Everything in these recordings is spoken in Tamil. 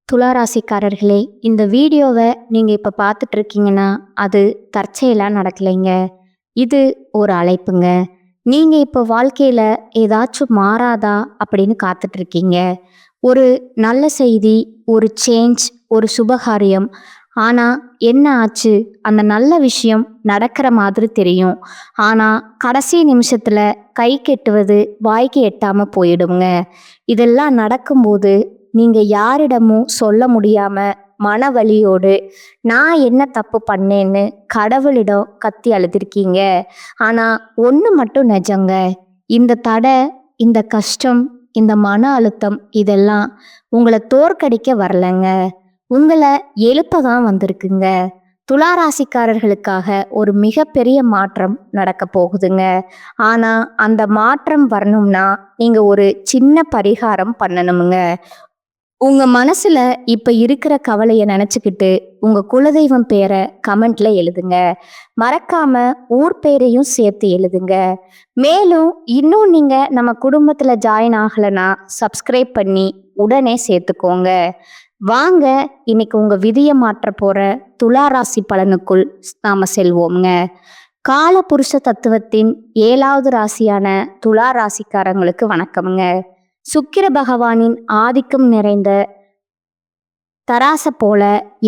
துளாராசிக்காரர்களே, இந்த வீடியோவை நீங்கள் இப்போ பார்த்துட்டு இருக்கீங்கன்னா அது தற்செயலாக நடக்கலைங்க. இது ஒரு அழைப்புங்க. நீங்கள் இப்போ வாழ்க்கையில் ஏதாச்சும் மாறாதா அப்படின்னு காத்துட்ருக்கீங்க. ஒரு நல்ல செய்தி, ஒரு சேஞ்ச், ஒரு சுபகாரியம். ஆனால் என்ன ஆச்சு? அந்த நல்ல விஷயம் நடக்கிற மாதிரி தெரியும். ஆனால் கடைசி நிமிஷத்தில் கை கெட்டுவது வாய்க்கு எட்டாமல் போயிடுங்க. இதெல்லாம் நடக்கும்போது நீங்க யாரிடமும் சொல்ல முடியாம மன வலியோடு நான் என்ன தப்பு பண்ணேன்னு கடவுளிடம் கத்தி அழுதுருக்கீங்க. ஆனா ஒண்ணு மட்டும் நிஜங்க. இந்த தடை, இந்த கஷ்டம், இந்த மன அழுத்தம் இதெல்லாம் உங்களை தோற்கடிக்க வரலங்க. உங்களை எழுப்ப தான் வந்திருக்குங்க. துளாராசிக்காரர்களுக்காக ஒரு மிகப்பெரிய மாற்றம் நடக்க போகுதுங்க. ஆனா அந்த மாற்றம் வரணும்னா நீங்க ஒரு சின்ன பரிகாரம் பண்ணணுமுங்க. உங்க மனசுல இப்ப இருக்கிற கவலைய நினைச்சுக்கிட்டு உங்க குலதெய்வம் பேரை கமெண்ட்ல எழுதுங்க. மறக்காம ஊர் பேரையும் சேர்த்து எழுதுங்க. மேலும் இன்னும் நீங்க நம்ம குடும்பத்துல ஜாயின் ஆகலைன்னா சப்ஸ்கிரைப் பண்ணி உடனே சேர்த்துக்கோங்க. வாங்க இன்னைக்கு உங்க விதியை மாற்ற போற துளாராசி பலனுக்குள் நாம செல்வோம்ங்க. கால புருஷ தத்துவத்தின் 7வது ராசியான துலா ராசிக்காரங்களுக்கு வணக்கம்ங்க. சுக்கிர பகவானின் ஆதிக்கம் நிறைந்த தராச போல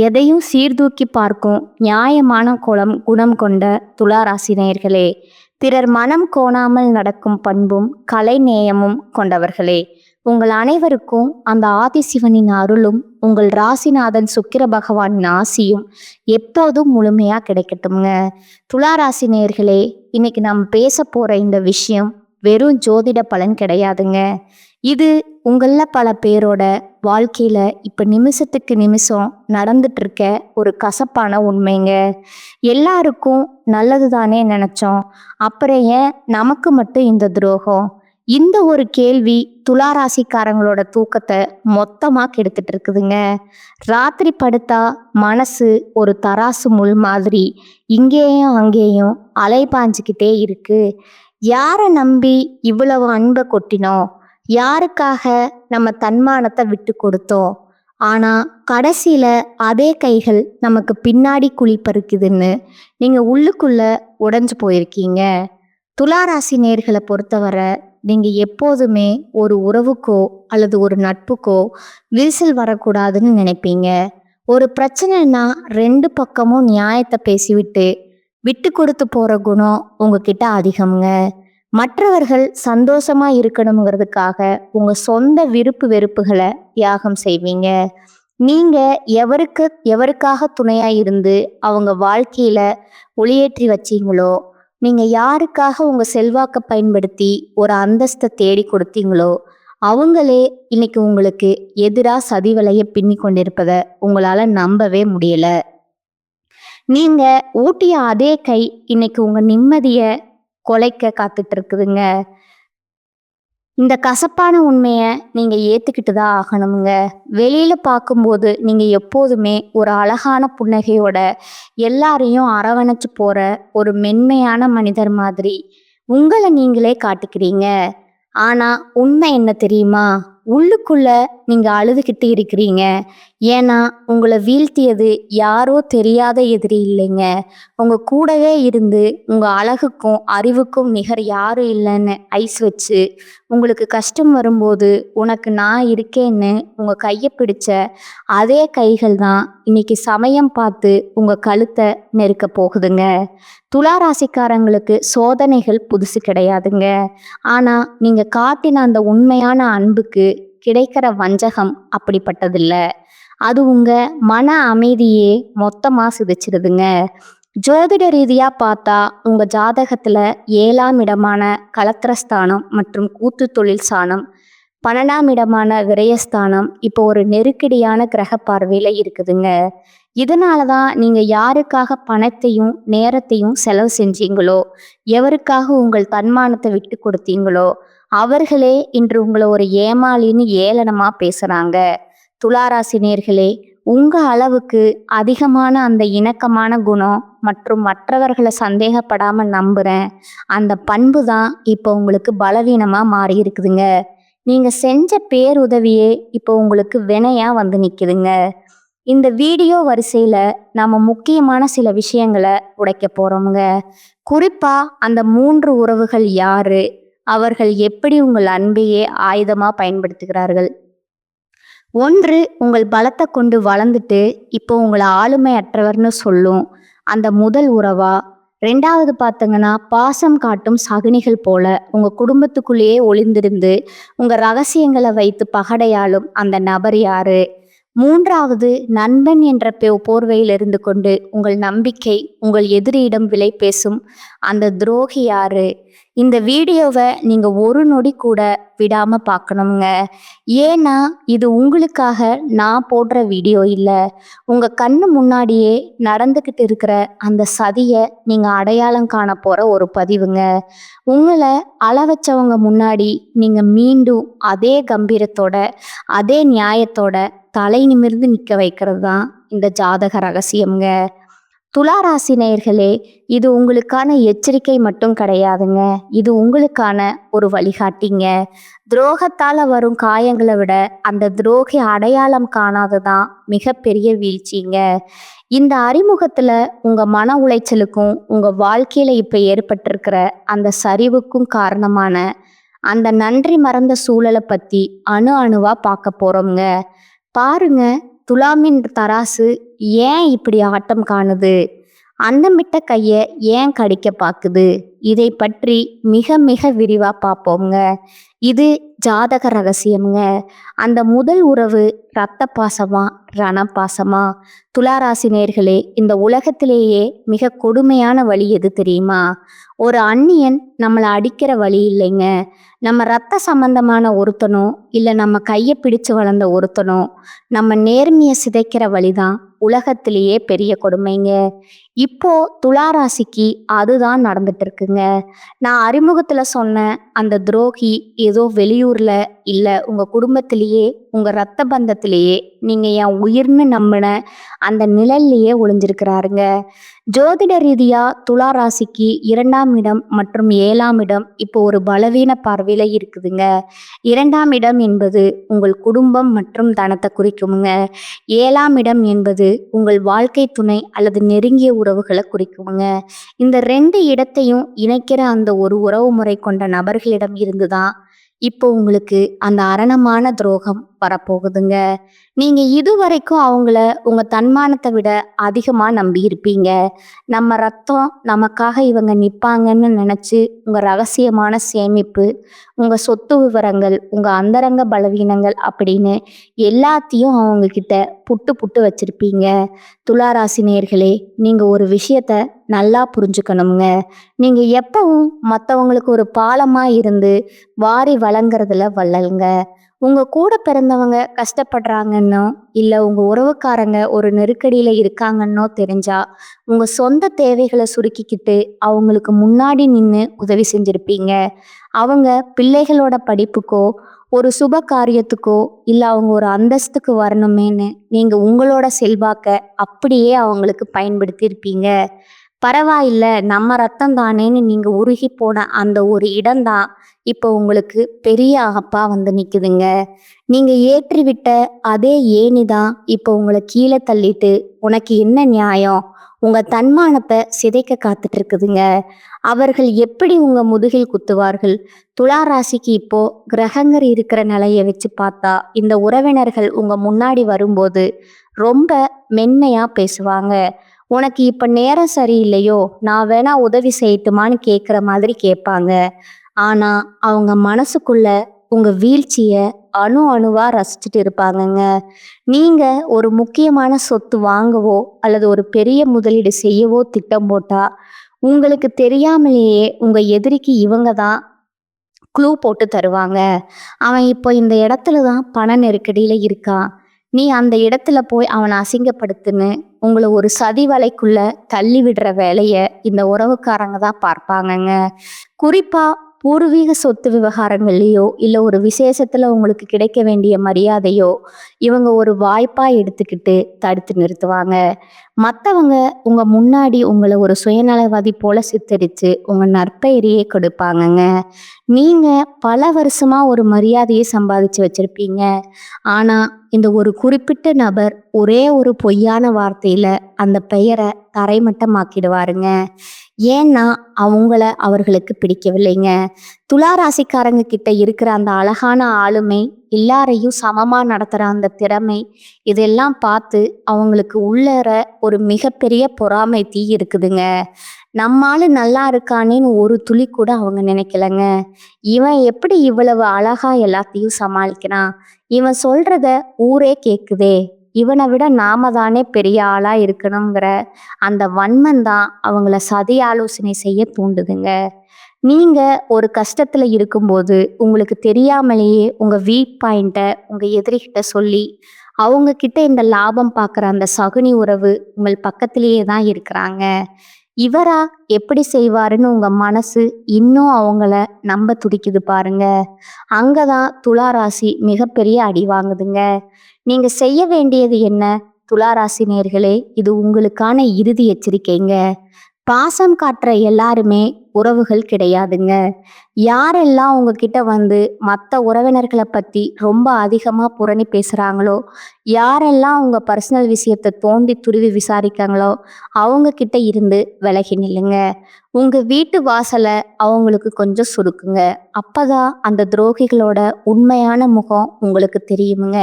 எதையும் சீர்தூக்கி பார்க்கும் நியாயமான குணம் கொண்ட துளாராசி நேயர்களே, பிறர் மனம் கோணாமல் நடக்கும் பண்பும் கலை நேயமும் கொண்டவர்களே, உங்கள் அனைவருக்கும் அந்த ஆதிசிவனின் அருளும் உங்கள் ராசிநாதன் சுக்கிர பகவானின் ஆசியும் எப்போதும் முழுமையா கிடைக்கட்டும்ங்க. துளாராசி நேயர்களே, இன்னைக்கு நம்ம பேச போற இந்த விஷயம் வெறும் ஜோதிட பலன் கிடையாதுங்க. இது உங்களில் பல பேரோட வாழ்க்கையில இப்ப நிமிஷத்துக்கு நிமிஷம் நடந்துட்டு இருக்க ஒரு கசப்பான உண்மைங்க. எல்லாருக்கும் நல்லது தானே நினைச்சோம், அப்புறம் ஏன் நமக்கு மட்டும் இந்த துரோகம்? இந்த ஒரு கேள்வி துளாராசிக்காரங்களோட தூக்கத்தை மொத்தமா கெடுத்துட்டு இருக்குதுங்க. ராத்திரி படுத்தா மனசு ஒரு தராசு முள் மாதிரி இங்கேயும் அங்கேயும் அலைபாஞ்சுக்கிட்டே இருக்கு. யாரை நம்பி இவ்வளவு அன்பை கொட்டினோம்? யாருக்காக நம்ம தன்மானத்தை விட்டு கொடுத்தோம்? ஆனா கடைசியில அதே கைகள் நமக்கு பின்னாடி குழி பறிக்குதுன்னு நீங்க உள்ளுக்குள்ள உடைஞ்சு போயிருக்கீங்க. துளாராசி நேர்களை பொறுத்தவரை நீங்க எப்போதுமே ஒரு உறவுக்கோ அல்லது ஒரு நட்புக்கோ விரிசல் வரக்கூடாதுன்னு நினைப்பீங்க. ஒரு பிரச்சனைனா 2 பக்கமும் நியாயத்தை பேசிவிட்டு விட்டு கொடுத்து போற குணம் உங்ககிட்ட அதிகம்ங்க. மற்றவர்கள் சந்தோஷமா இருக்கணுங்கிறதுக்காக உங்க சொந்த விருப்பு வெறுப்புகளை தியாகம் செய்வீங்க. நீங்க எவருக்காக துணையா இருந்து அவங்க வாழ்க்கையில ஒளியேற்றி வச்சீங்களோ, நீங்க யாருக்காக உங்க செல்வாக்க பயன்படுத்தி ஒரு அந்தஸ்தை தேடி கொடுத்தீங்களோ, அவங்களே இன்னைக்கு உங்களுக்கு எதிராக சதி வலைய பின்னி கொண்டிருப்பதை உங்களால நம்பவே முடியல. நீங்க ஊட்டிய அதே கை இன்னைக்கு உங்க நிம்மதிய கொலைக்க காத்துட்டு இருக்குதுங்க. இந்த கசப்பான உண்மைய நீங்க ஏத்துக்கிட்டு தான் ஆகணுங்க. வெளியில பார்க்கும்போது நீங்க எப்போதுமே ஒரு அழகான புன்னகையோட எல்லாரையும் அரவணைச்சு போற ஒரு மென்மையான மனிதர் மாதிரி உங்களை நீங்களே காட்டிக்கிறீங்க. ஆனா உண்மை என்ன தெரியுமா? உள்ளுக்குள்ள நீங்க அழுதுகிட்டு இருக்கிறீங்க. ஏன்னா உங்களை வீழ்த்தியது யாரோ தெரியாத எதிரி இல்லைங்க. உங்க கூடவே இருந்து உங்க அழகுக்கும் அறிவுக்கும் நிகர் யாரும் இல்லைன்னு ஐஸ் வச்சு உங்களுக்கு கஷ்டம் வரும்போது உனக்கு நான் இருக்கேன்னு உங்க கையை பிடிச்ச அதே கைகள் தான் இன்னைக்கு சமயம் பார்த்து உங்க கழுத்தை நெருக்க போகுதுங்க. துளாராசிக்காரங்களுக்கு சோதனைகள் புதுசு கிடையாதுங்க. ஆனா நீங்க காட்டின அந்த உண்மையான அன்புக்கு கிடைக்கிற வஞ்சகம் அப்படிப்பட்டதில்ல. அது உங்க மன அமைதியே மொத்தமா சிதைச்சிருதுங்க. ஜோதிட ரீதியா பார்த்தா உங்க ஜாதகத்துல 7ஆம் இடமான கலத்திரஸ்தானம் மற்றும் கூட்டு தொழில் ஸ்தானம், 12ஆம் இடமான விரயஸ்தானம் இப்போ ஒரு நெருக்கடியான கிரக பார்வையில இருக்குதுங்க. இதனாலதான் நீங்க யாருக்காக பணத்தையும் நேரத்தையும் செலவு செஞ்சீங்களோ, எவருக்காக உங்கள் தன்மானத்தை விட்டு கொடுத்தீங்களோ, அவர்களே இன்று உங்களை ஒரு ஏமாளின்னு ஏளனமா பேசுறாங்க. துளாராசி நேர்களே, உங்க அளவுக்கு அதிகமான அந்த இணக்கமான குணம் மற்றும் மற்றவர்களை சந்தேகப்படாம நம்புறேன் அந்த பண்பு தான் இப்போ உங்களுக்கு பலவீனமா மாறி இருக்குதுங்க. நீங்க செஞ்ச பேருதவியே இப்போ உங்களுக்கு வினையா வந்து நிக்குதுங்க. இந்த வீடியோ வரிசையில நாம முக்கியமான சில விஷயங்களை உடைக்க போறோம்ங்க. குறிப்பா அந்த 3 உறவுகள் யாரு? அவர்கள் எப்படி உங்கள் அன்பையே ஆயுதமா பயன்படுத்துகிறார்கள்? ஒன்று உங்கள் பலத்தை கொண்டு வளர்ந்துட்டு இப்போ உங்களை ஆளுமையற்றவர்னு சொல்லும் அந்த முதல் உறவா? 2வது பார்த்தீங்கன்னா, பாசம் காட்டும் சகுனிகள் போல உங்க குடும்பத்துக்குள்ளேயே ஒளிந்திருந்து உங்க ரகசியங்களை வைத்து பகடையாளும் அந்த நபர் யாரு? 3வது நண்பன் என்ற போர்வையில் இருந்து கொண்டு உங்கள் நம்பிக்கை உங்கள் எதிரியிடம் விலை பேசும் அந்த துரோகி யாரு? இந்த வீடியோவை நீங்க ஒரு நொடி கூட விடாம பார்க்கணுங்க. ஏன்னா இது உங்களுக்காக நான் போடுற வீடியோ இல்லை. உங்க கண்ணு முன்னாடியே நடந்துக்கிட்டு இருக்கிற அந்த சதியை நீங்க அடையாளம் காண போற ஒரு பதிவுங்க. உங்களை அளவச்சவங்க முன்னாடி நீங்க மீண்டும் அதே கம்பீரத்தோட அதே நியாயத்தோட தலை நிமிர்ந்து நிற்க வைக்கிறது தான் இந்த ஜாதக ரகசியம்ங்க. துளாராசி நேயர்களே, இது உங்களுக்கான எச்சரிக்கை மட்டும் கிடையாதுங்க. இது உங்களுக்கான ஒரு வழிகாட்டிங்க. துரோகத்தால வரும் காயங்களை விட அந்த துரோகி அடையாளம் காணாததான் மிகப்பெரிய வீழ்ச்சிங்க. இந்த அறிமுகத்துல உங்க மன உளைச்சலுக்கும் உங்க வாழ்க்கையில இப்ப ஏற்பட்டிருக்கிற அந்த சரிவுக்கும் காரணமான அந்த நன்றி மறந்த சூழலை பத்தி அணுவா பார்க்க போறோம்ங்க. பாருங்க, துலாமின் தராசு ஏன் இப்படி ஆட்டம் காணுது? அன்னமிட்ட கைய ஏன் கடிக்க பாக்குது? இதை பற்றி மிக மிக விரிவா பார்ப்போம்ங்க. இது ஜாதக ரகசியம்ங்க. அந்த முதல் உறவு இரத்த பாசமா ரணபாசமா? துளாராசி நேயர்களே, இந்த உலகத்திலேயே மிக கொடுமையான வழி எது தெரியுமா? ஒரு அந்நியன் நம்மளை அடிக்கிற வழி இல்லைங்க. நம்ம ரத்த சம்பந்தமான ஒருத்தனோ இல்லை நம்ம கையை பிடிச்சு வளர்ந்த ஒருத்தனோ நம்ம நேர்மையை சிதைக்கிற வழிதான் உலகத்திலேயே பெரிய கொடுமைங்க. இப்போ துளாராசிக்கு அதுதான் நடந்துட்டு இருக்குங்க. நான் அறிமுகத்துல சொன்ன அந்த துரோகி ஏதோ வெளியூர்ல இல்ல உங்க குடும்பத்திலேயே உங்க ரத்த பந்தத்திலேயே நீங்க என் உயிர்னு நம்பின அந்த நிழல்லையே ஒளிஞ்சிருக்கிறாருங்க. ஜோதிட ரீதியா துளாராசிக்கு 2ஆம் இடம் மற்றும் 7ஆம் இடம் இப்போ ஒரு பலவீன பார்வையில இருக்குதுங்க. 2ஆம் இடம் என்பது உங்கள் குடும்பம் மற்றும் தனத்தை குறிக்குமுங்க. 7ஆம் இடம் என்பது உங்கள் வாழ்க்கை துணை அல்லது நெருங்கிய உறவுகளை குறிக்குமுங்க. இந்த 2 இடத்தையும் இணைக்கிற அந்த ஒரு உறவு முறை கொண்ட நபர்களிடம் இருந்துதான் இப்போ உங்களுக்கு அந்த அரணமான துரோகம் வரப்போகுதுங்க. நீங்க இதுவரைக்கும் அவங்கள உங்க தன்மானத்தை விட அதிகமா நம்பி இருப்பீங்க. நம்ம ரத்தம் நமக்காக இவங்க நிப்பாங்கன்னு நினைச்சு உங்க ரகசியமான சேமிப்பு, உங்க சொத்து விவரங்கள், உங்க அந்தரங்க பலவீனங்கள் அப்படின்னு எல்லாத்தையும் அவங்க கிட்ட புட்டு புட்டு வச்சிருப்பீங்க. துளாராசி நேயர்களே, நீங்க ஒரு விஷயத்த நல்லா புரிஞ்சுக்கணுங்க. நீங்க எப்பவும் மற்றவங்களுக்கு ஒரு பாலமா இருந்து வாரி வழங்குறதுல வள்ளலுங்க. உங்க கூட பிறந்தவங்க கஷ்டப்படுறாங்கன்னோ இல்லை உங்க உறவுக்காரங்க ஒரு நெருக்கடியில இருக்காங்கன்னோ தெரிஞ்சா உங்க சொந்த தேவைகளை சுருக்கிக்கிட்டு அவங்களுக்கு முன்னாடி நின்று உதவி செஞ்சிருப்பீங்க. அவங்க பிள்ளைகளோட படிப்புக்கோ ஒரு சுப காரியத்துக்கோ இல்லை அவங்க ஒரு அந்தஸ்துக்கு வரணுமேன்னு நீங்க உங்களோட செல்வாக்க அப்படியே அவங்களுக்கு பயன்படுத்தி இருப்பீங்க. பரவாயில்ல, நம்ம ரத்தம் தானேன்னு நீங்க உருகி போன அந்த ஒரு இடம்தான் இப்போ உங்களுக்கு பெரிய ஆப்பா வந்து நிக்குதுங்க. நீங்க ஏற்றிவிட்ட அதே ஏணிதான் இப்போ உங்களை கீழே தள்ளிட்டு உனக்கு என்ன நியாயம் உங்க தன்மானத்தை சிதைக்க காத்துட்டு இருக்குதுங்க. அவர்கள் எப்படி உங்க முதுகில் குத்துவார்கள்? துளாராசிக்கு இப்போ கிரகங்கள் இருக்கிற நிலையை வச்சு பார்த்தா இந்த உறவினர்கள் உங்க முன்னாடி வரும்போது ரொம்ப மென்மையா பேசுவாங்க. உனக்கு இப்ப நேரம் சரியில்லையோ, நான் வேணா உதவி செய்யட்டுமான்னு கேட்குற மாதிரி கேட்பாங்க. ஆனா அவங்க மனசுக்குள்ள உங்க வீழ்ச்சிய அணுவா ரசிச்சுட்டு இருப்பாங்கங்க. நீங்க ஒரு முக்கியமான சொத்து வாங்கவோ அல்லது ஒரு பெரிய முதலீடு செய்யவோ திட்டம் போட்டா உங்களுக்கு தெரியாமலேயே உங்க எதிரிக்கு இவங்க தான் க்ளூ போட்டு தருவாங்க. அவன் இப்போ இந்த இடத்துல தான் பண நெருக்கடியில இருக்கான், நீ அந்த இடத்துல போய் அவனை அசிங்கப்படுத்துன்னு உங்களை ஒரு சதி வலைக்குள்ள தள்ளி விடுற வேலைய இந்த உறவுக்காரங்க தான் பார்ப்பாங்கங்க. குறிப்பா பூர்வீக சொத்து விவகாரங்கள்லையோ இல்லை ஒரு விசேஷத்துல உங்களுக்கு கிடைக்க வேண்டிய மரியாதையோ இவங்க ஒரு வாய்ப்பா எடுத்துக்கிட்டு தடுத்து நிறுத்துவாங்க. மற்றவங்க உங்க முன்னாடி உங்களை ஒரு சுயநலவாதி போல சித்தரித்து உங்க நற்பெயரையே கொடுப்பாங்கங்க. நீங்க பல வருஷமா ஒரு மரியாதையை சம்பாதிச்சு வச்சிருப்பீங்க. ஆனா, இந்த ஒரு குறிப்பிட்ட நபர் ஒரே ஒரு பொய்யான வார்த்தையில அந்த பெயர தரைமட்டமாக்கிடுவாருங்க. ஏன்னா, அவர்களுக்கு பிடிக்கவில்லைங்க. துலா ராசிக்காரங்க கிட்ட இருக்கிற அந்த அழகான ஆளுமை, எல்லாரையும் சமமா நடத்துற அந்த திறமை, இதெல்லாம் பார்த்து அவங்களுக்கு உள்ளார ஒரு மிகப்பெரிய பொறாமை தீ இருக்குதுங்க. நம்ம ஆளு நல்லா இருக்கானேன்னு ஒரு துளி கூட அவங்க நினைக்கலங்க. இவன் எப்படி இவ்வளவு அழகா எல்லாத்தையும் சமாளிக்கிறான்? இவன் சொல்றத ஊரே கேக்குதே! இவனை விட நாம தானே பெரிய ஆளா இருக்கணுங்கிற அந்த வன்மம் தான் அவங்கள சதி ஆலோசனை செய்ய தூண்டுதுங்க. நீங்க ஒரு கஷ்டத்துல இருக்கும்போது உங்களுக்கு தெரியாமலேயே உங்க வீக் பாயிண்ட்ட உங்க எதிரிகிட்ட சொல்லி, அவங்க கிட்ட இந்த லாபம் பார்க்குற அந்த சகுனி உறவு உங்கள் பக்கத்திலேயே தான் இருக்கிறாங்க. இவரா எப்படி செய்வாருன்னு உங்க மனசு இன்னும் அவங்கள நம்ப துடிக்குது பாருங்க. அங்கதான் துலா ராசி மிகப்பெரிய அடி வாங்குதுங்க. நீங்க செய்ய வேண்டியது என்ன? துலா ராசி நேயர்களே, இது உங்களுக்கான இறுதி எச்சரிக்கைங்க. பாசம் காட்டுற எல்லாருமே உறவுகள் கிடையாதுங்க. யாரெல்லாம் உங்ககிட்ட வந்து மற்ற உறவினர்களை பத்தி ரொம்ப அதிகமா புரணி பேசுறாங்களோ, யாரெல்லாம் உங்க பர்சனல் விஷயத்தை தோண்டி துருவி விசாரிக்காங்களோ, அவங்க கிட்ட இருந்து விலகி நில்லுங்க. உங்க வீட்டு வாசல அவங்களுக்கு கொஞ்சம் சுருக்குங்க. அப்பதான் அந்த துரோகிகளோட உண்மையான முகம் உங்களுக்கு தெரியுமுங்க.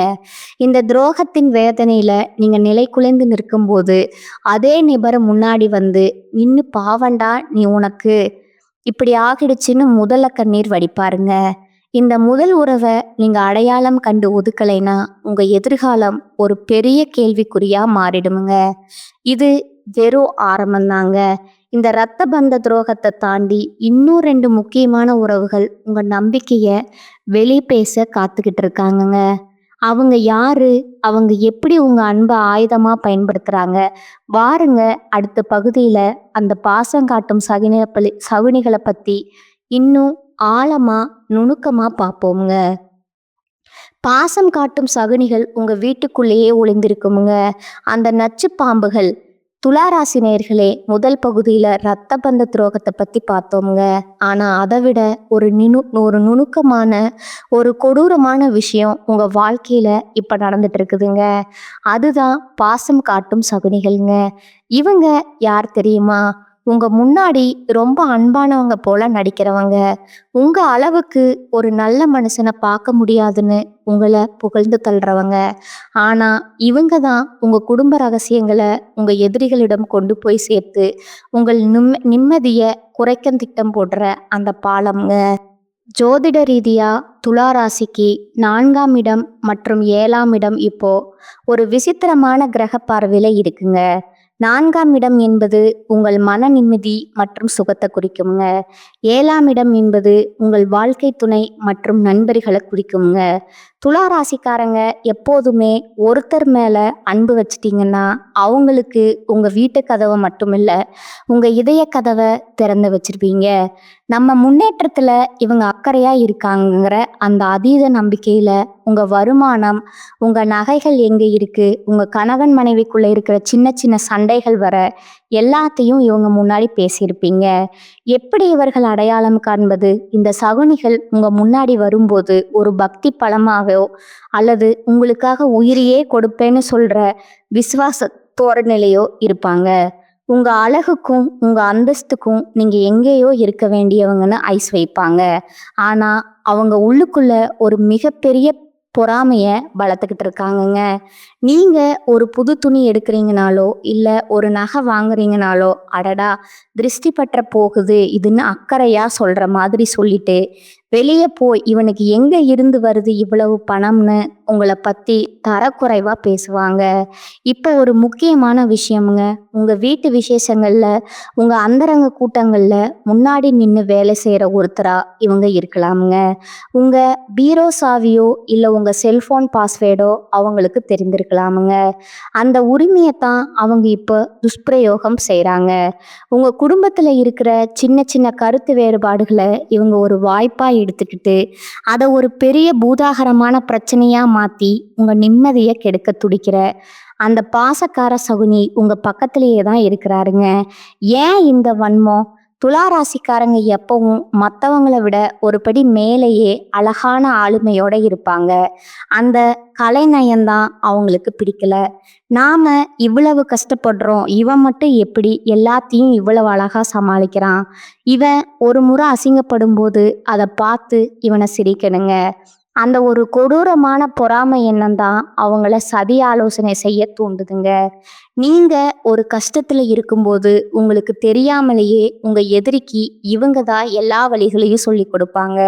இந்த துரோகத்தின் வேதனையில நீங்க நிலை குலைந்து நிற்கும்போது, அதே நிபர் முன்னாடி வந்து நின்னு பாவண்டா நீ உனக்கு இப்படி ஆகிடுச்சுன்னு முதல்ல கண்ணீர் வடிப்பாருங்க. இந்த முதல் உறவை நீங்க அடையாளம் கண்டு ஒதுக்கலைன்னா உங்க எதிர்காலம் ஒரு பெரிய கேள்விக்குறியா மாறிடுமுங்க. இது வெறும் ஆரம்பம்தாங்க. இந்த இரத்த பந்த துரோகத்தை தாண்டி இன்னும் 2 முக்கியமான உறவுகள் உங்க நம்பிக்கைய வெளி பேச காத்துக்கிட்டு இருக்காங்கங்க. அவங்க யாரு? அவங்க எப்படி உங்க அன்பை ஆயுதமா பயன்படுத்துறாங்க? வாருங்க, அடுத்த பகுதியில அந்த பாசம் காட்டும் சகுனிகளை பத்தி இன்னும் ஆழமா நுணுக்கமா பார்ப்போமுங்க. பாசம் காட்டும் சகுனிகள் உங்க வீட்டுக்குள்ளேயே ஒளிந்திருக்குமுங்க. அந்த நச்சு பாம்புகள். துளாராசி நேயர்களே, முதல் பகுதியில ரத்த பந்த துரோகத்தை பத்தி பார்த்தோமுங்க. ஆனா அதை விட ஒரு நுணுக்கமான ஒரு கொடூரமான விஷயம் உங்க வாழ்க்கையில இப்ப நடந்துட்டு இருக்குதுங்க. அதுதான் பாசம் காட்டும் சகுனிகள்ங்க. இவங்க யார் தெரியுமா? உங்க முன்னாடி ரொம்ப அன்பானவங்க போல நடிக்கிறவங்க. உங்க அளவுக்கு ஒரு நல்ல மனுஷனை பார்க்க முடியாதுன்னு உங்களை புகழ்ந்து தள்ளுறவங்க. ஆனா இவங்க தான் உங்க குடும்ப ரகசியங்களை உங்க எதிரிகளிடம் கொண்டு போய் சேர்த்து உங்கள் நிம்மதியை குறைக்க திட்டம் போடுற அந்த பாலம்ங்க. ஜோதிட ரீதியா துலா ராசிக்கு 4ஆம் இடம் மற்றும் 7ஆம் இடம் இப்போ ஒரு விசித்திரமான கிரக பார்வையில இருக்குங்க. 4ஆம் இடம் என்பது உங்கள் மன நிம்மதி மற்றும் சுகத்தை குறிக்குங்க. 7ஆம் இடம் என்பது உங்கள் வாழ்க்கை துணை மற்றும் நண்பர்களை குறிக்குங்க. துலா ராசிக்காரங்க எப்போதுமே ஒருத்தர் மேல அன்பு வச்சிட்டீங்கன்னா அவங்களுக்கு உங்க வீட்டு கதவை மட்டுமில்ல, உங்க இதய கதவை திறந்து வச்சிருப்பீங்க. நம்ம முன்னேற்றத்துல இவங்க அக்கறையா இருக்காங்கிற அந்த அதீத நம்பிக்கையில உங்க வருமானம், உங்க நகைகள் எங்க இருக்கு, உங்க கணவன் மனைவிக்குள்ள இருக்கிற சின்ன சின்ன சண்டைகள் வர எல்லாத்தையும் இவங்க முன்னாடி பேசியிருப்பீங்க. எப்படி இவர்கள் அடையாளம் காண்பது? இந்த சகுனிகள் உங்க முன்னாடி வரும்போது ஒரு பக்தி பலமாகவோ அல்லது உங்களுக்காக உயிரையே கொடுப்பேன்னு சொல்ற விசுவாச தோரணையிலையோ இருப்பாங்க. உங்க அழகுக்கும் உங்க அந்தஸ்துக்கும் நீங்க எங்கேயோ இருக்க வேண்டியவங்கன்னு ஐஸ் வைப்பாங்க. ஆனா அவங்க உள்ளுக்குள்ள ஒரு மிகப்பெரிய பொறாமைய வளர்த்துக்கிட்டு இருக்காங்கங்க. நீங்க ஒரு புது துணி எடுக்கிறீங்கனாலோ இல்ல ஒரு நகை வாங்குறீங்கனாலோ, அடடா திருஷ்டி பற்ற போகுது இதுன்னு அக்கறையா சொல்ற மாதிரி சொல்லிட்டு வெளியே போய் இவனுக்கு எங்க இருந்து வருது இவ்வளவு பணம்னு உங்களை பத்தி தரக்குறைவா பேசுவாங்க. இப்போ ஒரு முக்கியமான விஷயமுங்க. உங்க வீட்டு விசேஷங்கள்ல, உங்க அந்தரங்க கூட்டங்கள்ல முன்னாடி நின்று வேலை செய்யற ஒருத்தரா இவங்க இருக்கலாமுங்க. உங்க பீரோ சாவியோ இல்ல உங்க செல்போன் பாஸ்வேர்டோ அவங்களுக்கு தெரிந்திருக்கலாமுங்க. அந்த உரிமையைத்தான் அவங்க இப்போ துஷ்பிரயோகம் செய்றாங்க. உங்க குடும்பத்துல இருக்கிற சின்ன சின்ன கருத்து வேறுபாடுகளை இவங்க ஒரு வாய்ப்பா எடுத்துக்கிட்டு அதை ஒரு பெரிய பூதாகரமான பிரச்சனையா மாத்தி உங்க நிம்மதியை கெடுக்க துடிக்கிற அந்த பாசக்கார சகுனி உங்க பக்கத்திலேயே தான் இருக்கிறாருங்க. ஏன் இந்த வன்மம்? துலா ராசிக்காரங்க எப்பவும் மற்றவங்களை விட ஒரு படி மேலேயே அழகான ஆளுமையோட இருப்பாங்க. அந்த கலைநயம்தான் அவங்களுக்கு பிடிக்கல. நாம இவ்வளவு கஷ்டப்படுறோம், இவன் மட்டும் எப்படி எல்லாத்தையும் இவ்வளவு அழகா சமாளிக்கிறான், இவன் ஒரு முறை அசிங்கப்படும் போது அதை பார்த்து இவனை சிரிக்கணுங்க. அந்த ஒரு கொடூரமான பொறாமை எண்ணம் தான் அவங்கள சதி ஆலோசனை செய்ய தூண்டுதுங்க. நீங்க ஒரு கஷ்டத்துல இருக்கும்போது உங்களுக்கு தெரியாமலேயே உங்க எதிரிக்கு இவங்க தான் எல்லா வழிகளையும் சொல்லி கொடுப்பாங்க.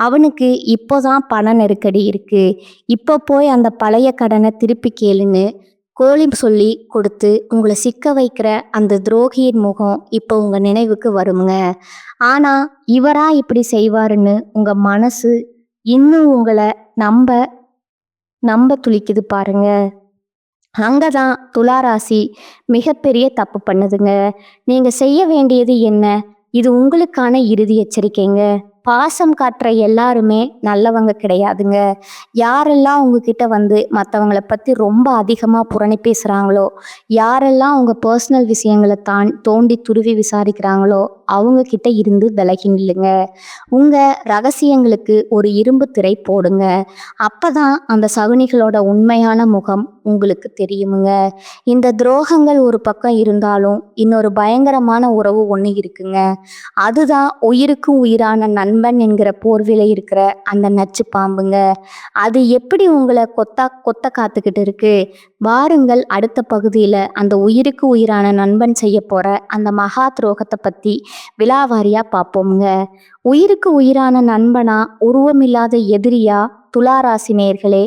அவனுக்கு இப்போதான் பண நெருக்கடி இருக்கு, இப்போ போய் அந்த பழைய கடனை திருப்பி கேளுன்னு கோழி சொல்லி கொடுத்து உங்களை சிக்க வைக்கிற அந்த துரோகியின் முகம் இப்போ உங்க நினைவுக்கு வருங்க. ஆனா இவரா இப்படி செய்வாருன்னு உங்க மனசு இன்னும் உங்களை நம்ப நம்ப துளிக்குது பாருங்க. அங்கதான் துளாராசி மிகப்பெரிய தப்பு பண்ணுதுங்க. நீங்க செய்ய வேண்டியது என்ன? இது உங்களுக்கான இறுதி எச்சரிக்கைங்க. பாசம் காட்டுற எல்லாருமே நல்லவங்க கிடையாதுங்க. யாரெல்லாம் உங்ககிட்ட வந்து மற்றவங்கள பற்றி ரொம்ப அதிகமாக புரணி பேசுகிறாங்களோ, யாரெல்லாம் உங்கள் பர்சனல் விஷயங்களை தோண்டி துருவி விசாரிக்கிறாங்களோ அவங்க கிட்ட இருந்து விலகி நில்லுங்க. உங்கள் ரகசியங்களுக்கு ஒரு இரும்பு திரை போடுங்க. அப்பதான் அந்த சகுனிகளோட உண்மையான முகம் உங்களுக்கு தெரியுமுங்க. இந்த துரோகங்கள் ஒரு பக்கம் இருந்தாலும் இன்னொரு பயங்கரமான உறவு ஒன்று இருக்குங்க. அதுதான் உயிருக்கும் உயிரான நண்பன் என்கிற போர்வில இருக்கிற அந்த நச்சு பாம்புங்க. அது எப்படி உங்களை கொத்த காத்துக்கிட்டு இருக்கு? வாருங்கள், அடுத்த பகுதியில் அந்த உயிருக்கு உயிரான நண்பன் செய்ய போற அந்த மகா துரோகத்தை பற்றி விலாவாரியாக பார்ப்போமுங்க. உயிருக்கு உயிரான நண்பனா, உருவமில்லாத எதிரியா? துளாராசி நேயர்களே,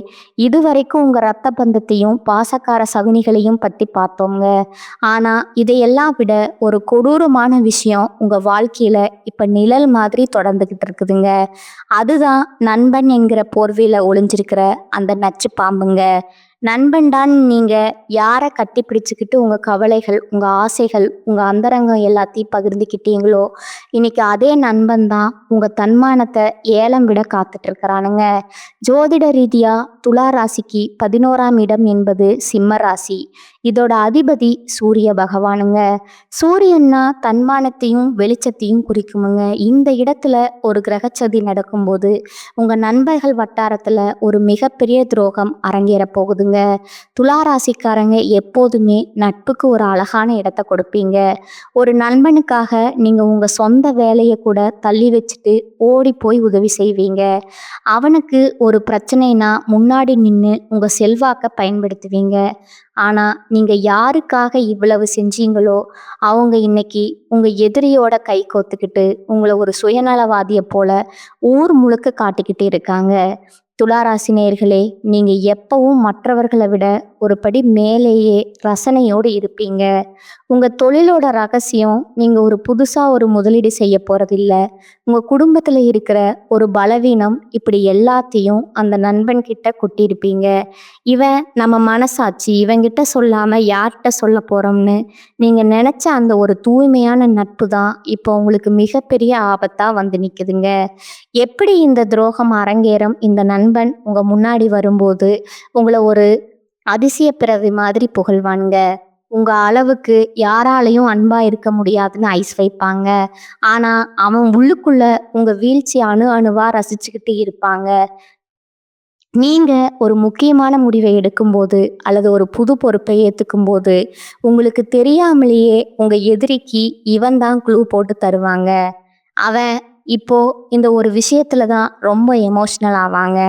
இதுவரைக்கும் உங்கள் ரத்த பந்தத்தையும் பாசக்கார சகுனிகளையும் பற்றி பார்த்தோங்க. ஆனால் இதையெல்லாம் விட ஒரு கொடூரமான விஷயம் உங்கள் வாழ்க்கையில் இப்போ நிழல் மாதிரி தொடர்ந்துக்கிட்டு இருக்குதுங்க. அதுதான் நண்பன் என்கிற போர்வையில் ஒளிஞ்சிருக்கிற அந்த நச்சு பாம்புங்க. நண்பன்டான் நீங்கள் யாரை கட்டி பிடிச்சிக்கிட்டு உங்கள் கவலைகள், உங்கள் ஆசைகள், உங்கள் அந்தரங்கம் எல்லாத்தையும் பகிர்ந்துக்கிட்டீங்களோ, இன்னைக்கு அதே நண்பன் தான் உங்கள் தன்மானத்தை ஏலம் விட காத்துட்டு இருக்கிறானுங்க. ஜோதிட ரீதியாக துலா ராசிக்கு 11ஆம் இடம் என்பது சிம்ம ராசி. இதோட அதிபதி சூரிய பகவானுங்க. சூரியன்னா தன்மானத்தையும் வெளிச்சத்தையும் குறிக்குமுங்க. இந்த இடத்துல ஒரு கிரகச்சதி நடக்கும்போது உங்கள் நண்பர்கள் வட்டாரத்தில் ஒரு மிகப்பெரிய துரோகம் அரங்கேற போகுதுங்க. துளாராசிக்காரங்க எப்போதுமே நட்புக்கு ஒரு அழகான இடத்த கொடுப்பீங்க. ஒரு நண்பனுக்காக நீங்கள் உங்கள் சொந்த வேலையை கூட தள்ளி வச்சுட்டு ஓடி போய் உதவி செய்வீங்க. அவனுக்கு ஒரு பிரச்சனைனா முன்னாடி நின்று உங்கள் செல்வாக்கை பயன்படுத்துவீங்க. ஆனால் நீங்கள் யாருக்காக இவ்வளவு செஞ்சீங்களோ அவங்க இன்னைக்கு உங்கள் எதிரியோட கை கோத்துக்கிட்டு உங்களை ஒரு சுயநலவாதியை போல ஊர் முழுக்க காட்டிக்கிட்டு இருக்காங்க. துளாராசி நேயர்களே, நீங்கள் எப்பவும் மற்றவர்களை விட ஒரு படி மேலேயே ரசனையோடு இருப்பீங்க. உங்கள் தொழிலோட ரகசியம் நீங்கள் ஒரு புதுசாக ஒரு முதலீடு செய்ய போகிறதில்ல. உங்கள் குடும்பத்தில் இருக்கிற ஒரு பலவீனம், இப்படி எல்லாத்தையும் அந்த நண்பன்கிட்ட கொட்டியிருப்பீங்க. இவன் நம்ம மனசாட்சி, இவங்கிட்ட சொல்லாமல் யார்கிட்ட சொல்ல போகிறோம்னு நீங்கள் நினச்ச அந்த ஒரு தூய்மையான நட்பு தான் இப்போ உங்களுக்கு மிகப்பெரிய ஆபத்தாக வந்து நிற்குதுங்க. எப்படி இந்த துரோகம் அரங்கேறும்? இந்த நண்பன் உங்கள் முன்னாடி வரும்போது உங்களை ஒரு அதிசய பிறவி மாதிரி புகழ்வானுங்க. உங்க அளவுக்கு யாராலையும் அன்பா இருக்க முடியாதுன்னு ஐஸ் வைப்பாங்க. ஆனா அவன் உள்ளுக்குள்ள உங்க வீழ்ச்சி அணு அணுவா ரசிச்சுக்கிட்டு இருப்பாங்க. நீங்க ஒரு முக்கியமான முடிவை எடுக்கும்போது அல்லது ஒரு புது பொறுப்பை ஏத்துக்கும் போது உங்களுக்கு தெரியாமலேயே உங்க எதிரிக்கு இவன் தான் க்ளூ போட்டு தருவாங்க. அவன் இப்போ இந்த ஒரு விஷயத்துல தான் ரொம்ப எமோஷ்னல் ஆவாங்க.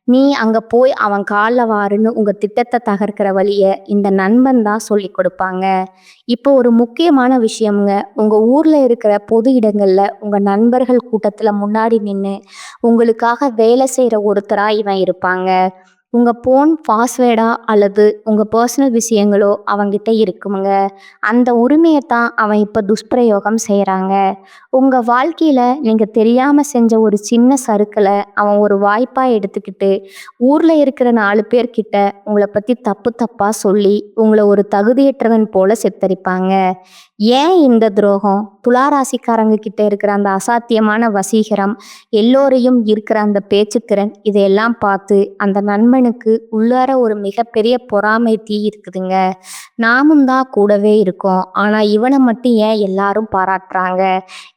நீ அங்க போய் அவன் காலில் வாருன்னு உங்க திட்டத்தை தகர்க்கிற வழிய இந்த நண்பன் தான் சொல்லி கொடுப்பாங்க. இப்போ ஒரு முக்கியமான விஷயம்ங்க, உங்க ஊர்ல இருக்கிற பொது இடங்கள்ல உங்க நண்பர்கள் கூட்டத்துல முன்னாடி நின்று உங்களுக்காக வேலை செய்யற ஒருத்தரா இவன் இருப்பாங்க. உங்க போன் பாஸ்வேர்டா அல்லது உங்க பர்சனல் விஷயங்களோ அவங்கிட்ட இருக்குமுங்க. அந்த உரிமையைத்தான் அவன் இப்போ துஷ்பிரயோகம் செய்கிறாங்க. உங்க வாழ்க்கையில நீங்க தெரியாம செஞ்ச ஒரு சின்ன சறுக்கலை அவன் ஒரு வாய்ப்பா எடுத்துக்கிட்டு ஊர்ல இருக்கிற 4 பேர்கிட்ட உங்களை பத்தி தப்பு தப்பா சொல்லி உங்களை ஒரு தகுதியற்றவன் போல சித்தரிப்பாங்க. ஏன் இந்த துரோகம்? துளாராசிக்காரங்க கிட்ட இருக்கிற அந்த அசாத்தியமான வசீகரம், எல்லோரையும் ஈர்க்கிற அந்த பேச்சுத்திறன், இதையெல்லாம் பார்த்து அந்த நண்பனுக்கு உள்ளார ஒரு மிகப்பெரிய பொறாமை தீ இருக்குதுங்க. நாமும் தான் கூடவே இருக்கோம். ஆனா இவனை மட்டும் ஏன் எல்லாரும் பாராட்டுறாங்க?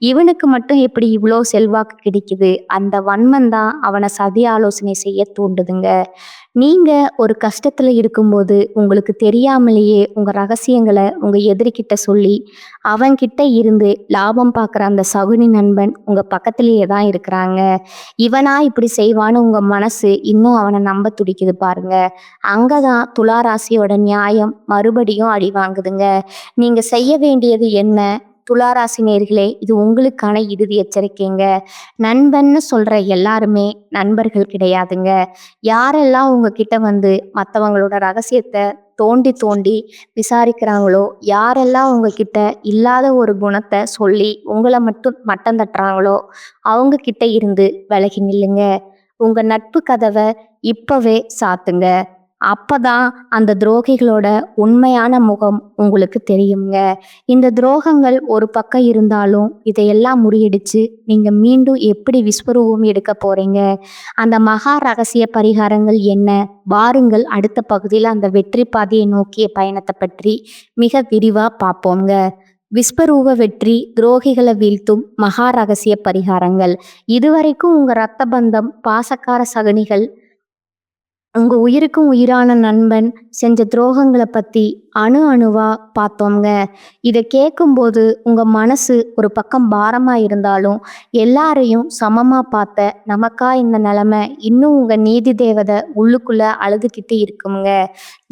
இவனுக்கு மட்டும் எப்படி இவ்வளோ செல்வாக்கு கிடைக்குது? அந்த வன்மம் தான் அவனை சதி ஆலோசனை செய்ய தூண்டுதுங்க. நீங்க ஒரு கஷ்டத்துல இருக்கும்போது உங்களுக்கு தெரியாமலேயே உங்க ரகசியங்களை உங்க எதிரிகிட்ட சொல்லி அவன்கிட்ட இருந்து லாபம் பார்க்குற அந்த சகுனி நண்பன் உங்க பக்கத்திலேயே தான் இருக்கிறாங்க. இவனா இப்படி செய்வான்னு உங்க மனசு இன்னும் அவனை நம்ப துடிக்குது பாருங்க. அங்கதான் துளாராசியோட நியாயம் மறுபடியும் அடி வாங்குதுங்க. நீங்க செய்ய வேண்டியது என்ன? துளாராசி நேயர்களே, இது உங்களுக்கான இறுதி எச்சரிக்கைங்க. நண்பன்னு சொல்ற எல்லாருமே நண்பர்கள் கிடையாதுங்க. யாரெல்லாம் உங்ககிட்ட வந்து மற்றவங்களோட ரகசியத்தை தோண்டி தோண்டி விசாரிக்கிறாங்களோ, யாரெல்லாம் உங்ககிட்ட இல்லாத ஒரு குணத்தை சொல்லி உங்களை மட்டும் மட்டம் தட்டுறாங்களோ, அவங்க கிட்ட இருந்து விலகி நில்லுங்க. உங்க நட்பு கதவை இப்பவே சாத்துங்க. அப்பதான் அந்த துரோகிகளோட உண்மையான முகம் உங்களுக்கு தெரியுங்க. இந்த துரோகங்கள் ஒரு பக்கம் இருந்தாலும் இதையெல்லாம் முறியடிச்சு நீங்க மீண்டும் எப்படி விஸ்வரூபம் எடுக்க போறீங்க? அந்த மகா ரகசிய பரிகாரங்கள் என்ன? வாருங்கள் அடுத்த பகுதியில் அந்த வெற்றி பாதையை நோக்கிய பயணத்தை பற்றி மிக விரிவா பார்ப்போங்க. விஸ்வரூப வெற்றி, துரோகிகளை வீழ்த்தும் மகா ரகசிய பரிகாரங்கள். இதுவரைக்கும் உங்க ரத்த பந்தம், பாசக்கார சகனிகள், உங்க உயிருக்கும் உயிரான நண்பன் செஞ்ச துரோகங்களை பத்தி அணு அணுவா பார்த்தோங்க. இதை கேட்கும்போது உங்க மனசு ஒரு பக்கம் பாரமா இருந்தாலும், எல்லாரையும் சமமா பார்த்த நமக்கா இந்த நிலைமை இன்னும் உங்க நீதி தேவதை உள்ளுக்குள்ள அழுதுகிட்டு இருக்குங்க.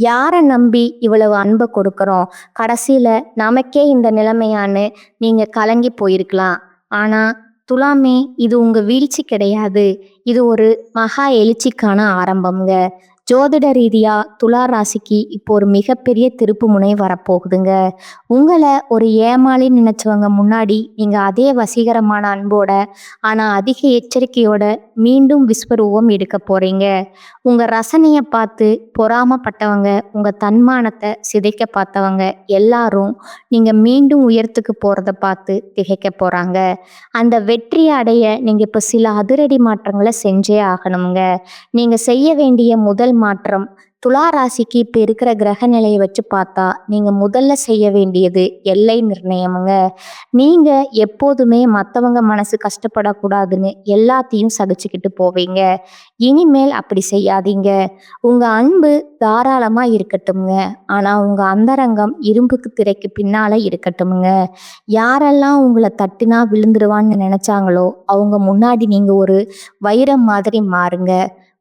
யாரை நம்பி இவ்வளவு அன்பை கொடுக்குறோம்? கடைசியில நமக்கே இந்த நிலைமையான்னு நீங்க கலங்கி போயிருக்கலாம். ஆனா துலாமே, இது உங்க வீழ்ச்சி கிடையாது. இது ஒரு மகா எழுச்சிக்கான ஆரம்பம்ங்க. ஜோதிட ரீதியா துலா ராசிக்கு இப்போ ஒரு மிகப்பெரிய திருப்பு முனை வரப்போகுதுங்க. உங்களை ஒரு ஏமாளி நினைச்சவங்க முன்னாடி நீங்க அதே வசீகரமான அன்போட ஆனா அதிக எச்சரிக்கையோட மீண்டும் விஸ்வரூபம் எடுக்க போறீங்க. உங்க ரசனையை பார்த்து பொறாமப்பட்டவங்க, உங்க தன்மானத்தை சிதைக்க பார்த்தவங்க எல்லாரும் நீங்க மீண்டும் உயரத்துக்கு போறத பார்த்து திகைக்க போறாங்க. அந்த வெற்றியை அடைய நீங்க இப்ப சில அதிரடி மாற்றங்களை செஞ்சே ஆகணுங்க. நீங்க செய்ய வேண்டிய முதல் மாற்றம், துலா ராசிக்கு இப்ப இருக்கிற கிரக நிலையை வச்சு பார்த்தா நீங்க முதல்ல செய்ய வேண்டியது எல்லை நிர்ணயமுங்க. நீங்க எப்போதுமே மற்றவங்க மனசு கஷ்டப்படக்கூடாதுன்னு எல்லாத்தையும் சகிச்சுக்கிட்டு போவீங்க. இனிமேல் அப்படி செய்யாதீங்க. உங்க அன்பு தாராளமா இருக்கட்டும்ங்க. ஆனா உங்க அந்தரங்கம் இரும்புக்கு திரைக்கு பின்னால இருக்கட்டும்ங்க. யாரெல்லாம் உங்களை தட்டினா விழுந்துருவான்னு நினைச்சாங்களோ அவங்க முன்னாடி நீங்க ஒரு வைரம் மாதிரி மாறுங்க.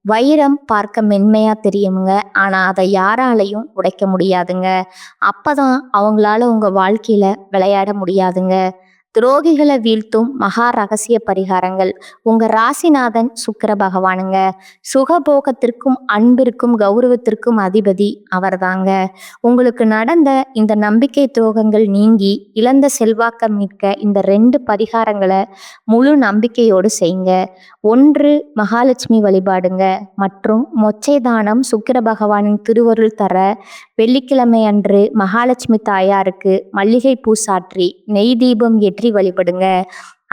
வைரம் பார்க்க மென்மையா தெரியுங்க. ஆனா அதை யாராலையும் உடைக்க முடியாதுங்க. அப்பதான் அவங்களால உங்க வாழ்க்கையில விளையாட முடியாதுங்க. துரோகிகளை வீழ்த்தும் மகா ரகசிய பரிகாரங்கள். உங்க ராசிநாதன் சுக்கிர பகவானுங்க. சுகபோகத்திற்கும் அன்பிற்கும் கௌரவத்திற்கும் அதிபதி அவர்தாங்க. உங்களுக்கு நடந்த இந்த நம்பிக்கை துரோகங்கள் நீங்கி இழந்த செல்வாக்க மீட்க இந்த 2 பரிகாரங்களை முழு நம்பிக்கையோடு செய்யுங்க. 1 மகாலட்சுமி வழிபாடுங்க. மற்றும் மொச்சை தானம் சுக்கிர பகவானின் திருவருள் தர வெள்ளிக்கிழமை அன்று மகாலட்சுமி தாயாருக்கு மல்லிகை பூ சாற்றி நெய் தீபம் ஏற்றி வழிபடுங்க.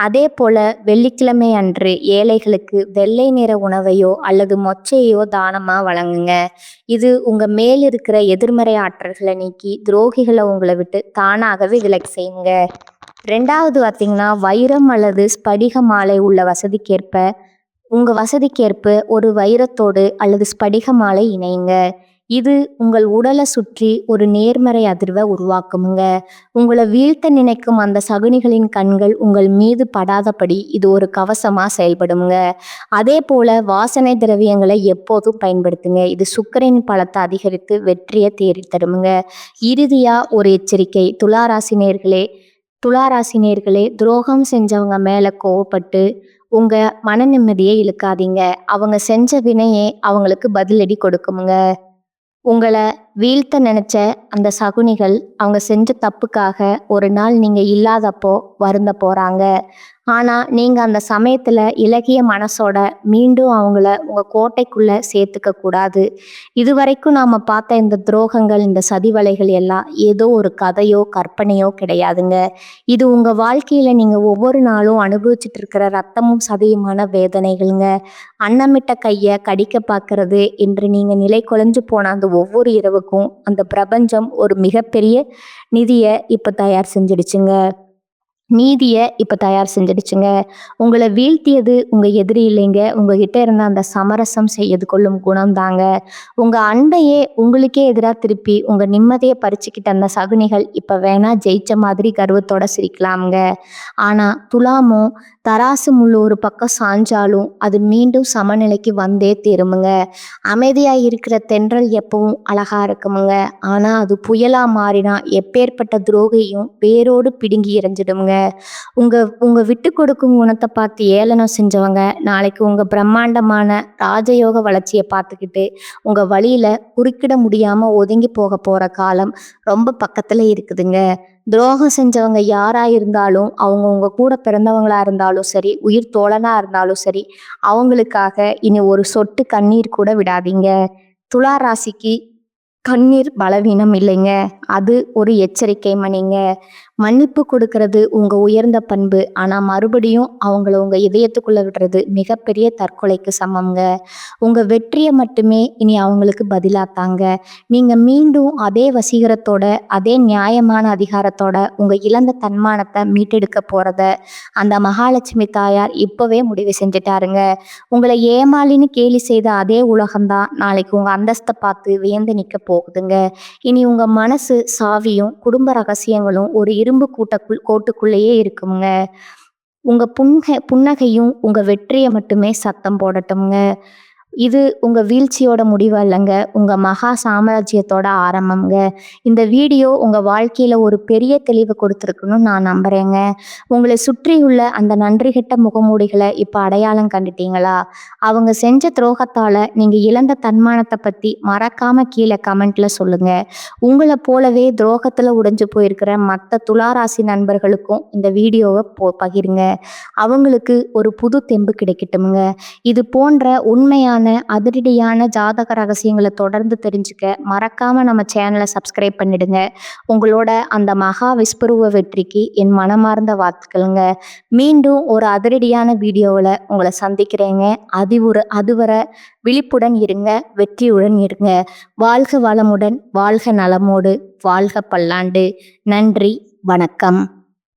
அதே போல வெள்ளிக்கிழமை அன்று ஏழைகளுக்கு வெள்ளை நிற உணவையோ அல்லது மொச்சையோ தானமா வழங்குங்க. இது உங்க மேல் இருக்கிற எதிர்மறை ஆற்றல்களை நீக்கி துரோகிகளை உங்களை விட்டு தானாகவே விலகி செய்யுங்க. 2வது பார்த்தீங்கன்னா, வைரம் அல்லது ஸ்படிக மாலை உள்ள வசதிக்கேற்ப உங்க வசதிக்கேற்ப ஒரு வைரத்தோடு அல்லது ஸ்படிக மாலை இணையுங்க. இது உங்கள் உடலை சுற்றி ஒரு நேர்மறை அதிர்வை உருவாக்குமுங்க. உங்களை வீழ்த்த நினைக்கும் அந்த சகுனிகளின் கண்கள் உங்கள் மீது படாதபடி இது ஒரு கவசமா செயல்படுமுங்க. அதே போல வாசனை திரவியங்களை எப்போதும் பயன்படுத்துங்க. இது சுக்கிரனின் பலத்தை அதிகரித்து வெற்றியை தேடி தருமுங்க. இறுதியா ஒரு எச்சரிக்கை, துளாராசினியர்களே, துரோகம் செஞ்சவங்க மேல கோவப்பட்டு உங்க மன நிம்மதியை இழுக்காதீங்க. அவங்க செஞ்ச வினையே அவங்களுக்கு பதிலடி கொடுக்குமுங்க. உங்களை வீழ்த்த நினைச்ச அந்த சகுனிகள் அவங்க செஞ்ச தப்புக்காக ஒரு நாள் நீங்க இல்லாதப்போ வருந்த போறாங்க. ஆனா நீங்க அந்த சமயத்துல இளகிய மனசோட மீண்டும் அவங்கள உங்க கோட்டைக்குள்ள சேர்த்துக்க கூடாது. இதுவரைக்கும் நாம பார்த்த இந்த துரோகங்கள், இந்த சதிவலைகள் எல்லாம் ஏதோ ஒரு கதையோ கற்பனையோ கிடையாதுங்க. இது உங்க வாழ்க்கையில நீங்க ஒவ்வொரு நாளும் அனுபவிச்சுட்டு இருக்கிற ரத்தமும் சதையுமான வேதனைகள்ங்க. அன்னமிட்ட கைய கடிக்க பார்க்கறது என்று நீங்க நிலை குலைஞ்சு போன அந்த ஒவ்வொரு இரவுக்கும் அந்த பிரபஞ்சம் ஒரு மிகப்பெரிய நிதிய இப்ப தயார் செஞ்சிடுச்சுங்க. தயார் செஞ்சிடுச்சுங்க. உங்கள வீழ்த்தியது உங்க எதிரி இல்லைங்க. உங்ககிட்ட இருந்த அந்த சமரசம் செய்து கொள்ளும் குணம் தாங்க. உங்க அன்பையே உங்களுக்கே எதிரா திருப்பி உங்க நிம்மதிய பறிச்சுக்கிட்ட அந்த சகுனிகள் இப்ப வேணா ஜெயிச்ச மாதிரி கர்வத்தோட சிரிக்கலாம்ங்க. ஆனா துலாமும் தராசு முள்ளு ஒரு பக்கம் சாஞ்சாலும் அது மீண்டும் சமநிலைக்கு வந்தே திரும்புங்க. அமைதியா இருக்கிற தென்றல் எப்பவும் அழகா இருக்குமுங்க. ஆனா அது புயலா மாறினா எப்பேற்பட்ட துரோகியும் வேரோடு பிடுங்கி எறிஞ்சிடுமுங்க. உங்க உங்க விட்டு கொடுக்கும் குணத்தை பார்த்து ஏளனம் செஞ்சவங்க நாளைக்கு உங்க பிரம்மாண்டமான ராஜயோக வளர்ச்சியை பார்த்துக்கிட்டு உங்க வழியில குறுக்கிட முடியாம ஒதுங்கி போக போற காலம் ரொம்ப பக்கத்துல இருக்குதுங்க. துரோகம் செஞ்சவங்க யாரா இருந்தாலும், அவங்க உங்க கூட பிறந்தவங்களா இருந்தாலும் சரி, உயிர் தோழனா இருந்தாலும் சரி, அவங்களுக்காக இனி ஒரு சொட்டு கண்ணீர் கூட விடாதீங்க. துலா ராசிக்கு கண்ணீர் பலவீனம் இல்லைங்க. அது ஒரு எச்சரிக்கை மணிங்க. மன்னிப்பு கொடுக்கறது உங்க உயர்ந்த பண்பு. ஆனா மறுபடியும் அவங்கள உங்க இதயத்துக்குள்ள விடுறது மிகப்பெரிய தற்கொலைக்கு சமம்ங்க. உங்க வெற்றியை மட்டுமே இனி அவங்களுக்கு பதிலாத்தாங்க. நீங்க மீண்டும் அதே வசீகரத்தோட, அதே நியாயமான அதிகாரத்தோட உங்க இழந்த தன்மானத்தை மீட்டெடுக்க போறத அந்த மகாலட்சுமி தாயார் இப்பவே முடிவு செஞ்சுட்டாருங்க. உங்களை ஏமாளின்னு கேலி செய்த அதே உலகம்தான் நாளைக்கு உங்க அந்தஸ்தை பார்த்து வியந்து நிற்க போகுதுங்க. இனி உங்க மனசு சாவியும் குடும்ப ரகசியங்களும் ஒரு இரும்பு கோட்டுக்குள்ளேயே இருக்குங்க. உங்க புன்னகையும் உங்க வெற்றியை மட்டுமே சத்தம் போடட்டும்ங்க. இது உங்க வீழ்ச்சியோட முடிவு அல்லங்க, உங்க மகா சாம்ராஜ்யத்தோட ஆரம்பம்ங்க. இந்த வீடியோ உங்க வாழ்க்கையில ஒரு பெரிய தெளிவு கொடுத்துருக்குன்னு நான் நம்புறேங்க. உங்களை சுற்றியுள்ள அந்த நன்றி கெட்ட முகமூடிகளை இப்ப அடையாளம் கண்டுட்டீங்களா? அவங்க செஞ்ச துரோகத்தால நீங்க இழந்த தன்மானத்தை பத்தி மறக்காம கீழே கமெண்ட்ல சொல்லுங்க. உங்களை போலவே துரோகத்துல உடைஞ்சு போயிருக்கிற மற்ற துளாராசி நண்பர்களுக்கும் இந்த வீடியோவை பகிருங்க. அவங்களுக்கு ஒரு புது தெம்பு கிடைக்கட்டும்ங்க. இது போன்ற உண்மையான அதிரடியான ஜாதக ரகசியங்களை தொடர்ந்து தெரிஞ்சுக்க மறக்காம நம்ம சேனலை சப்ஸ்கிரைப் பண்ணிடுங்க. உங்களோட அந்த மகா விஸ்வரூப வெற்றிக்கு என் மனமார்ந்த வாழ்த்துக்களுங்க. மீண்டும் ஒரு அதிரடியான வீடியோவில் உங்களை சந்திக்கிறேங்க. அதுவரை விழிப்புடன் இருங்க, வெற்றியுடன் இருங்க. வாழ்க வளமுடன், வாழ்க நலமோடு, வாழ்க பல்லாண்டு. நன்றி, வணக்கம்.